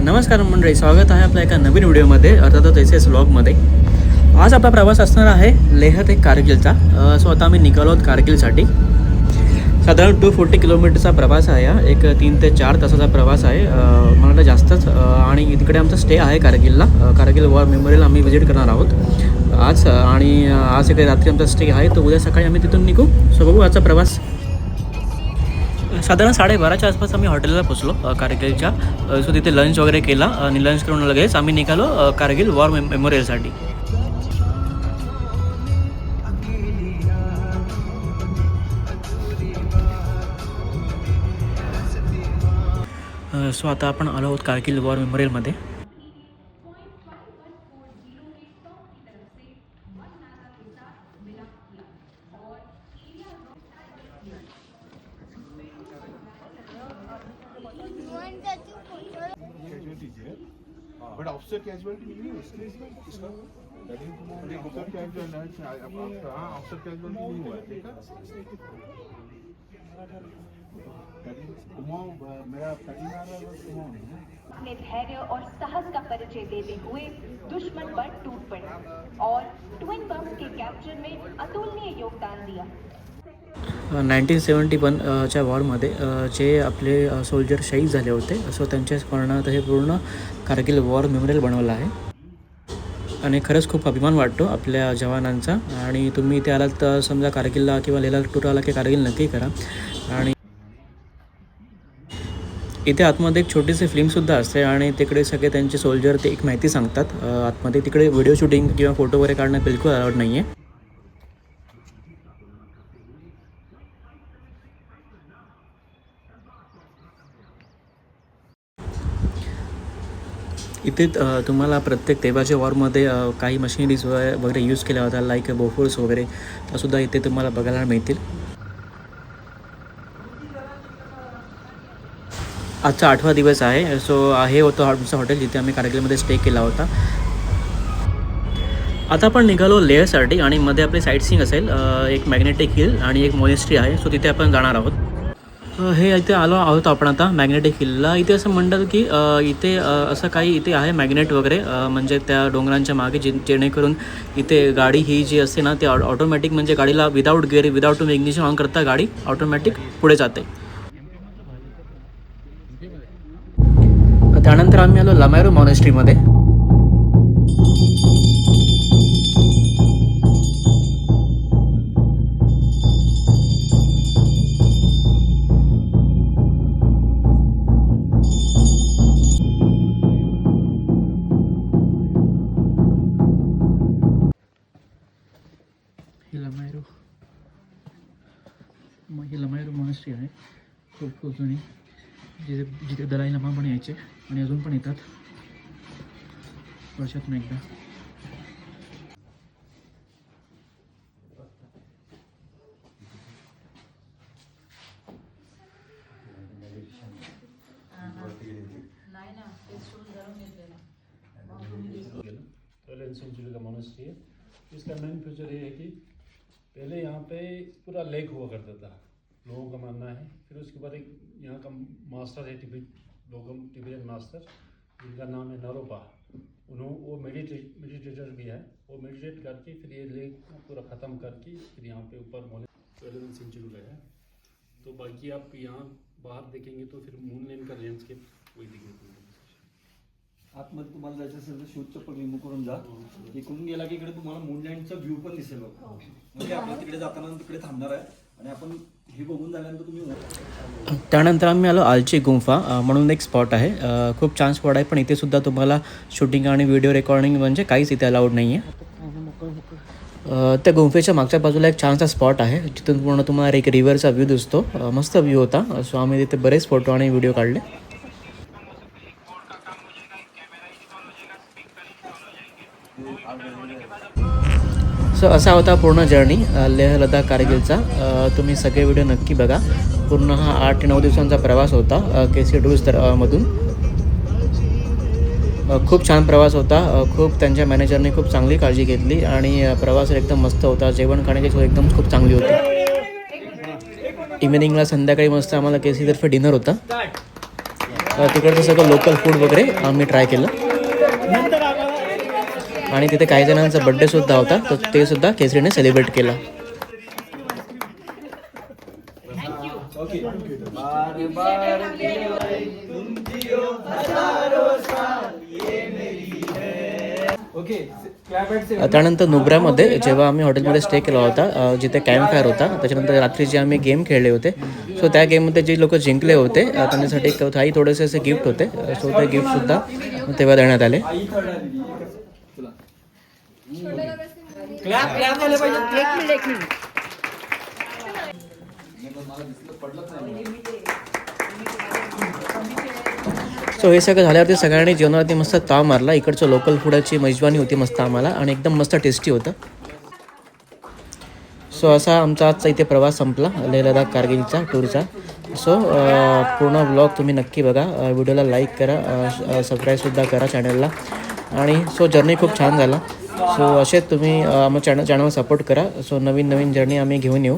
नमस्कार मंडळी, स्वागत आहे आपल्या एका नवीन व्हिडिओमध्ये, अर्थातच एस व्लॉगमध्ये. आज आपला प्रवास असणार आहे लेह ते कारगिलचा. सो आता आम्ही निघालो आहोत कारगिलसाठी. साधारण 240 किलोमीटरचा प्रवास आहे. एक 3 ते 4 तासाचा प्रवास आहे, मला वाटतं जास्तच. आणि तिकडे आमचा स्टे आहे कारगिलला. कारगिल वॉर मेमोरियल आम्ही व्हिजिट करणार आहोत आज. आणि आज इकडे रात्री आमचा स्टे आहे, तर उद्या सकाळी आम्ही तिथून निघू. सो बघू आजचा प्रवास. साधारण 12:30च्या आसपास आम्ही हॉटेलला पोचलो कारगिलच्या. सो तिथे लंच वगैरे केला आणि लंच करून लगेच आम्ही निघालो कारगिल वॉर मेमोरियलसाठी. सो आता आपण आलो आहोत कारगिल वॉर मेमोरियलमध्ये. बट ऑफिसर कैजुअलिटी नहीं है इसका ऑफिसर कैजुअलिटी ऑफिसर कैजुअलिटी नहीं हुआ है, ठीक है। मेरा अपने धैर्य और साहस का परिचय देते हुए दुश्मन पर टूट पड़े और ट्विन बम्स के कैप्चर में अतुलनीय योगदान दिया. 1971च्या वॉरमध्ये जे आपले सोल्जर शहीद झाले होते, सो त्यांच्या स्मरणार्थ हे पूर्ण कारगिल वॉर मेमोरियल बनवलं आहे. आणि खरंच खूप अभिमान वाटतो आपल्या जवानांचा. आणि तुम्ही इथे आलात तर समजा कारगिलला किंवा लेहला टूर आला की कारगिल नक्की करा. आणि इथे आतमध्ये एक छोटीशी फिल्मसुद्धा असते आणि तिकडे सगळे त्यांचे सोल्जर ते एक माहिती सांगतात आतमध्ये. तिकडे व्हिडिओ शूटिंग किंवा फोटो वगैरे काढणं बिलकुल अलाउड नाही आहे. इथे तुम्हाला प्रत्येक तेव्हाच्या वॉरमध्ये काही मशिनरीज वगैरे यूज केल्या होत्या, लाईक बोफोर्स वगैरे, त्यासुद्धा इथे तुम्हाला बघायला मिळतील. आजचा 8वा दिवस आहे. सो हे होतं आमचं हॉटेल जिथे आम्ही कारगिलमध्ये स्टे केला होता. आता आपण निघालो लेहसाठी आणि मध्ये आपली साईट सीइंग असेल. एक मॅग्नेटिक हिल आणि एक मोनेस्ट्री आहे, सो तिथे आपण जाणार आहोत. हे इथे आलो आहोत आपण आता मॅग्नेटिक हिलला. इथे असं म्हणतात की इथे असं काही इथे आहे मॅग्नेट वगैरे, म्हणजे त्या डोंगरांच्या मागे जेणेकरून इथे गाडी ही जी असते ना, ती ऑटोमॅटिक, म्हणजे गाडीला विदाऊट गिअर विदाऊट तुम्ही इग्निशन ऑन करता गाडी ऑटोमॅटिक पुढे जाते. त्यानंतर आम्ही आलो लमायरो मॉनेस्ट्रीमध्ये. ही लमायरो मॉनेस्ट्री आहे, खूप जुनी, जिथे दलाई लामा पण यायचे आणि अजून पण येतात वर्षातून एकदा. सेंचुरी का मोनेस्ट्री है. इसका मेन फीचर ये है कि पहले यहाँ पे पूरा लेक हुआ करता था, लोगों का मानना है. फिर उसके बाद एक यहाँ का मास्टर है टिबेटियन मास्टर, जिनका नाम है नरोपा. वो मेडिटेटर भी है. वो मेडिटेट करके फिर ये लेक को पूरा ख़त्म करके फिर यहाँ पे ऊपर 12वीं सेंचुरी का है. तो बाकी आप यहाँ बाहर देखेंगे तो फिर मूनलैंड का लैंडस्केप वही दिखेगा. आतमध्ये तुम्हाला जायचं असेल तर शूज चप्पल रिमूव्ह करून जा. इकडून गेला की इकडे तुम्हाला मूनलँडचा व्ह्यू पण दिसेल. म्हणजे आपण तिकडे जाताना तिकडे थांबणार आहे आणि आपण हे बघून झाल्यानंतर तुम्ही. त्यानंतर आम्ही आलो आलची गुंफा म्हणून एक स्पॉट आहे. खूप छान स्पॉट आहे, पण इथे सुद्धा तुम्हाला शूटिंग आणि व्हिडिओ रेकॉर्डिंग म्हणजे काहीच इथे अलाउड नाही आहे. त्या गुंफेच्या मागच्या बाजूला एक छानसा स्पॉट आहे, जिथून पूर्ण तुम्हाला एक रिव्हरचा व्ह्यू दिसतो. मस्त व्ह्यू होता. सो आम्ही तिथे बरेच फोटो आणि व्हिडिओ काढले. सो असा होता पूर्ण जर्नी लेह लडाख कारगिलचा. तुम्ही सगळे व्हिडिओ नक्की बघा. पूर्ण हा 8 ते 9 दिवसांचा प्रवास होता KC टूर्स मधून. खूप छान प्रवास होता. खूप त्यांच्या मॅनेजरने खूप चांगली काळजी घेतली आणि प्रवास एकदम मस्त होता. जेवण खाण्याची सोय एकदम खूप चांगली होती. इव्हिनिंगला संध्याकाळी मस्त आम्हाला KC तर्फे डिनर होता. तिकडचं सगळं लोकल फूड वगैरे आम्ही ट्राय केलं. आणि तिथे काही जणांचा बड्डेसुद्धा होता, तर ते सुद्धा केसरीने सेलिब्रेट केला. त्यानंतर नुब्रामध्ये जेव्हा आम्ही हॉटेलमध्ये स्टे केला होता, जिथे कॅम्प फायर होता, त्याच्यानंतर रात्री जे आम्ही गेम खेळले होते, सो त्या गेममध्ये जे लोक जिंकले होते त्यांच्यासाठी काही थोडेसे असे गिफ्ट होते. सो ते गिफ्टसुद्धा तेव्हा देण्यात आले. सो हे सगळं झाल्यावरती सगळ्यांनी जेवणावरती मस्त ताव मारला. इकडचं लोकल फूडाची मेजवानी होती मस्त आम्हाला आणि एकदम मस्त टेस्टी होतं. सो असा आमचा आजचा इथे प्रवास संपला लेह लडाख कारगिलचा टूरचा. सो पूर्ण ब्लॉग तुम्ही नक्की बघा. व्हिडिओला लाईक करा, सबस्क्राईबसुद्धा करा चॅनलला. आणि सो जर्नी खूप छान झाला. सो असेच तुम्ही आमच्या चॅनलवर सपोर्ट करा. सो नवीन नवीन जर्नी आम्ही घेऊन येऊ.